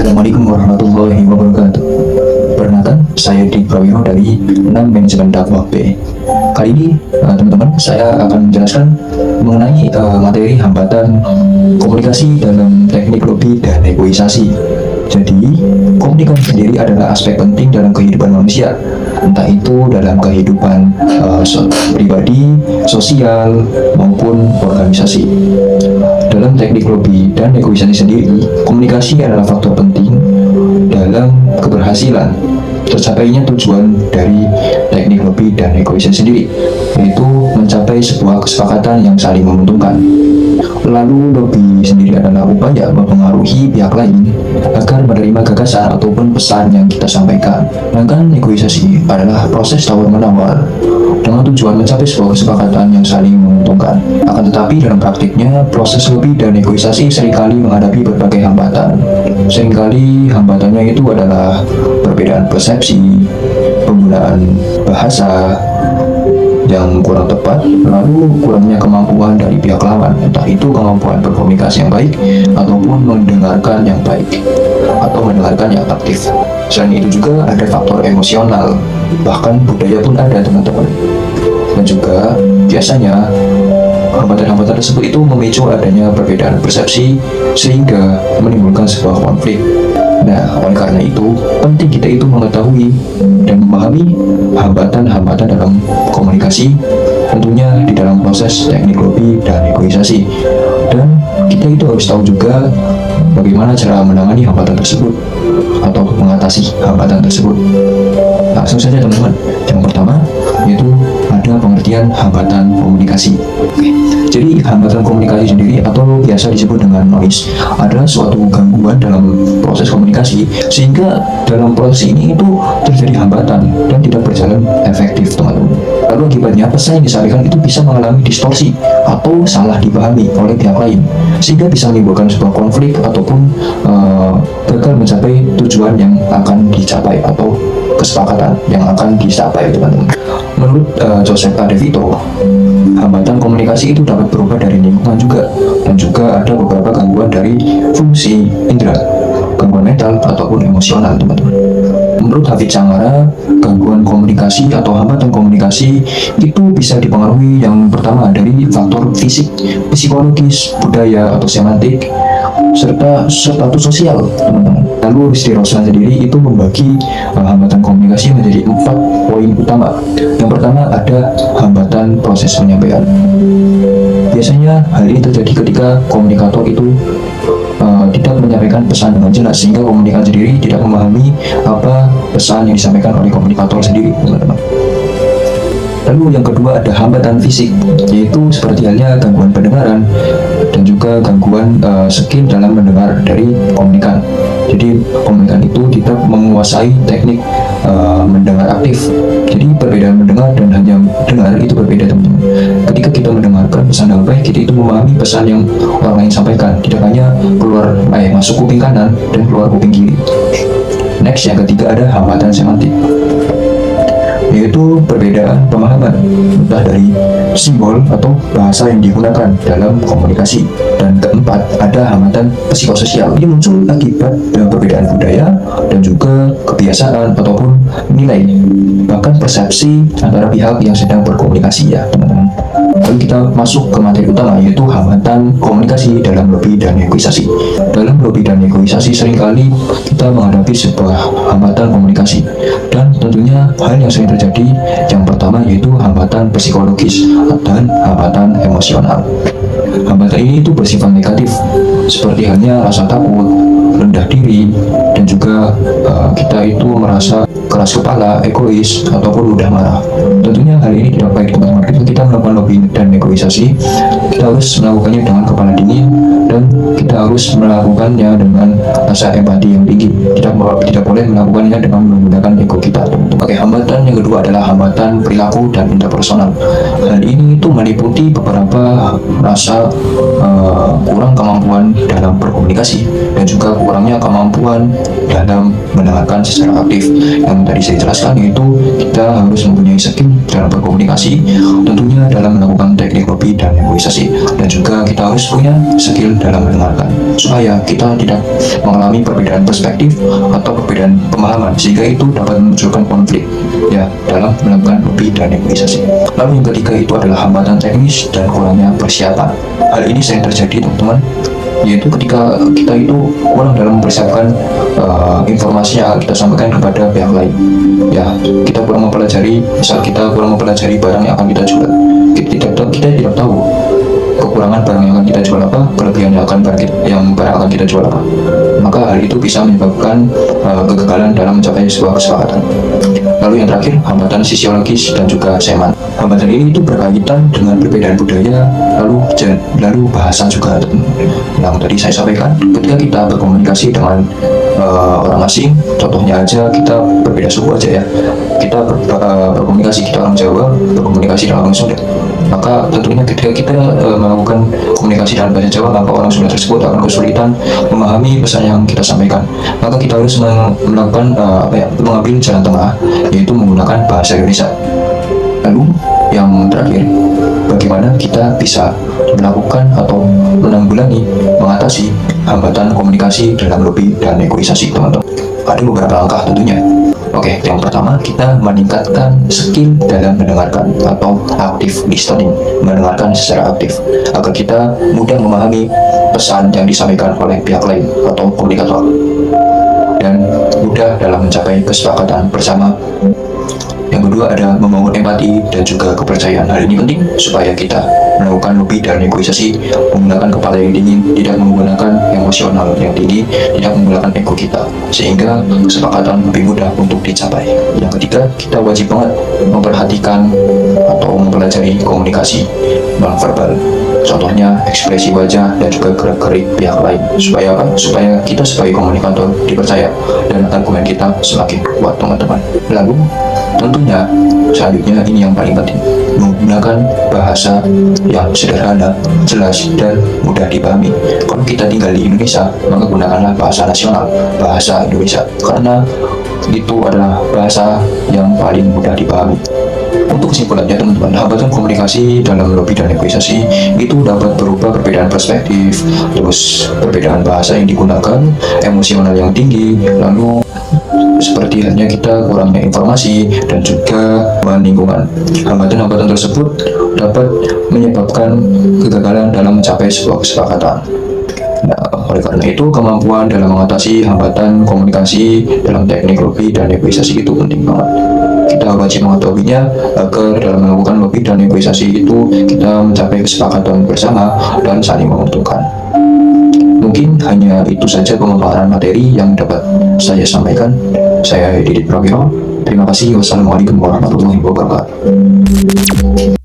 Assalamualaikum warahmatullahi wabarakatuh. Perkenalkan, saya Dik Prawiro dari 6 Manajemen Dakwah B. Kali ini, teman-teman, saya akan menjelaskan mengenai materi hambatan komunikasi dalam teknik lobby dan negosiasi. Jadi, komunikasi sendiri adalah aspek penting dalam kehidupan manusia, entah itu dalam kehidupan pribadi, sosial, maupun organisasi. Dalam teknik lobby dan negosiasi sendiri, komunikasi adalah faktor penting dalam keberhasilan tercapainya tujuan dari teknik lobby dan negosiasi sendiri, yaitu mencapai sebuah kesepakatan yang saling menguntungkan. Lalu, lobby sendiri adalah upaya mempengaruhi pihak lain agar menerima gagasan ataupun pesan yang kita sampaikan. Sedangkan negosiasi adalah proses tawar-menawar dengan tujuan mencapai sebuah kesepakatan yang saling menguntungkan. Akan tetapi dalam praktiknya, proses lobby dan negosiasi seringkali menghadapi berbagai hambatan. Seringkali hambatannya itu adalah perbedaan persepsi, penggunaan bahasa yang kurang tepat, lalu kurangnya kemampuan dari pihak lawan, entah itu kemampuan berkomunikasi yang baik ataupun mendengarkan yang baik atau mendengarkan yang aktif. Selain itu juga ada faktor emosional, bahkan budaya pun ada, teman-teman. Dan juga biasanya hambatan-hambatan tersebut itu memicu adanya perbedaan persepsi sehingga menimbulkan sebuah konflik. Nah, oleh karena itu, penting kita itu mengetahui dan memahami hambatan-hambatan dalam komunikasi, tentunya di dalam proses teknik lobby dan negosiasi. Dan kita itu harus tahu juga bagaimana cara menangani hambatan tersebut atau mengatasi hambatan tersebut. Langsung saja, teman-teman. Yang pertama, yaitu ada pengertian hambatan komunikasi. Jadi, hambatan komunikasi sendiri atau biasa disebut dengan noise adalah suatu gangguan dalam proses komunikasi sehingga dalam proses ini itu terjadi hambatan dan tidak berjalan efektif, teman-teman. Lalu akibatnya pesan yang disampaikan itu bisa mengalami distorsi atau salah dipahami oleh pihak lain sehingga bisa menimbulkan sebuah konflik ataupun gagal mencapai tujuan yang akan dicapai atau kesepakatan yang akan dicapai, teman-teman. Menurut Joseph A. DeVito, hambatan komunikasi itu dapat berubah dari lingkungan juga, dan juga ada beberapa gangguan dari fungsi indera, gangguan mental ataupun emosional, teman-teman. Menurut Hafid Cangara, gangguan komunikasi atau hambatan komunikasi itu bisa dipengaruhi yang pertama dari faktor fisik, psikologis, budaya atau semantik, serta status sosial, teman-teman. Lalu Rizky Roslan sendiri itu membagi hambatan komunikasi menjadi 4 poin utama. Yang pertama ada hambatan proses penyampaian. Biasanya hal ini terjadi ketika komunikator itu tidak menyampaikan pesan dengan jelas sehingga komunikator sendiri tidak memahami apa pesan yang disampaikan oleh komunikator sendiri, teman-teman. Lalu yang kedua ada hambatan fisik, yaitu seperti halnya gangguan pendengaran dan juga gangguan skill dalam mendengar dari komunikan. Jadi komunikan itu tidak menguasai teknik mendengar aktif. Jadi perbedaan mendengar dan hanya dengar itu berbeda, teman-teman. Ketika kita mendengarkan pesan dengan baik, kita itu memahami pesan yang orang lain sampaikan, tidak hanya masuk kuping kanan dan keluar kuping kiri. Next, yang ketiga ada hambatan semantik, yaitu perbedaan pemahaman entah dari simbol atau bahasa yang digunakan dalam komunikasi. Dan keempat, ada hambatan psikososial. Ini muncul akibat perbedaan budaya dan juga kebiasaan ataupun nilai, bahkan persepsi antara pihak yang sedang berkomunikasi, ya, teman-teman. Lalu kita masuk ke materi utama, yaitu hambatan komunikasi dalam lobby dan negosiasi. Dalam lobby dan negosiasi seringkali kita menghadapi sebuah hambatan komunikasi, dan tentunya hal yang sering terjadi yang pertama yaitu hambatan psikologis dan hambatan emosional. Hambatan ini itu bersifat negatif, seperti halnya rasa takut, rendah diri, dan juga kita itu merasa keras kepala, egois, ataupun mudah marah. Tentunya hal ini tidak baik, teman-teman. Ketika kita melakukan lobby dan negosiasi, kita harus melakukannya dengan kepala dingin dan kita harus melakukannya dengan rasa empati yang tinggi. Tidak boleh melakukannya dengan menggunakan ego kita, teman-teman. Oke, hambatan yang kedua adalah hambatan perilaku dan interpersonal. Hal ini itu meliputi beberapa rasa kurang kemampuan dalam berkomunikasi dan juga kurangnya kemampuan dalam mendengarkan secara aktif. Yang tadi saya jelaskan yaitu kita harus mempunyai skill dalam berkomunikasi, tentunya dalam melakukan teknik lobby dan negosiasi, dan juga kita harus punya skill dalam mendengarkan supaya kita tidak mengalami perbedaan perspektif atau perbedaan pemahaman sehingga itu dapat memunculkan konflik ya dalam melakukan lobby dan negosiasi. Lalu yang ketiga itu adalah hambatan teknis dan kurangnya persiapan. Hal ini sering terjadi teman-teman, yaitu ketika kita itu kurang dalam mempersiapkan informasi yang kita sampaikan kepada pihak lain. Ya, kita kurang mempelajari, misal kita kurang mempelajari barang yang akan kita jual, kita tidak tahu kekurangan barang yang akan kita jual apa, kelebihan yang barang akan kita jual apa. Maka hal itu bisa menyebabkan kegagalan dalam mencapai sebuah kesepakatan. Lalu yang terakhir, hambatan sisiologis dan juga seman. Hambatan ini itu berkaitan dengan perbedaan budaya, lalu bahasa juga. Yang tadi saya sampaikan, ketika kita berkomunikasi dengan orang asing, contohnya aja kita berbeda suku aja ya, kita berkomunikasi, kita orang Jawa berkomunikasi dengan orang Sunda, maka tentunya ketika kita melakukan komunikasi dengan bahasa Jawa, maka orang Sunda tersebut akan kesulitan memahami pesan yang kita sampaikan. Maka kita harus melakukan mengambil jalan tengah, yaitu menggunakan bahasa Indonesia. Lalu yang terakhir, bagaimana kita bisa melakukan atau menanggulangi, mengatasi hambatan komunikasi dalam lobby dan negosiasi, teman-teman. Ada beberapa langkah tentunya. Oke, yang pertama kita meningkatkan skill dalam mendengarkan atau active listening, mendengarkan secara aktif agar kita mudah memahami pesan yang disampaikan oleh pihak lain atau komunikator dan mudah dalam mencapai kesepakatan bersama. Yang kedua ada membangun empati dan juga kepercayaan. Hal ini penting supaya kita melakukan lobby dan negosiasi menggunakan kepala yang dingin, tidak menggunakan emosional yang tinggi, tidak menggunakan ego kita, sehingga kesepakatan lebih mudah untuk dicapai. Yang ketiga, kita wajib banget memperhatikan atau mempelajari komunikasi nonverbal. Contohnya ekspresi wajah dan juga gerak-gerik pihak lain. Supaya apa? Supaya kita sebagai komunikator dipercaya dan argumen kita semakin kuat, teman-teman. Lalu tentunya selanjutnya ini yang paling penting, menggunakan bahasa yang sederhana, jelas, dan mudah dipahami. Kalau kita tinggal di Indonesia, maka gunakanlah bahasa nasional, bahasa Indonesia, karena itu adalah bahasa yang paling mudah dipahami. Untuk kesimpulannya teman-teman, hambatan komunikasi dalam lobby dan negosiasi itu dapat berupa perbedaan perspektif, terus perbedaan bahasa yang digunakan, emosional yang tinggi, lalu seperti halnya kita kurangnya informasi dan juga lingkungan. Hambatan-hambatan tersebut dapat menyebabkan kegagalan dalam mencapai sebuah kesepakatan. Nah, oleh karena itu kemampuan dalam mengatasi hambatan komunikasi dalam teknik lobby dan negosiasi itu penting banget. Kita wajib mengetahuinya agar dalam melakukan lobby dan negosiasi itu kita mencapai kesepakatan bersama dan saling menguntungkan. Mungkin hanya itu saja pemaparan materi yang dapat saya sampaikan. Saya Didit Prawiro. Terima kasih. Wassalamualaikum warahmatullahi wabarakatuh.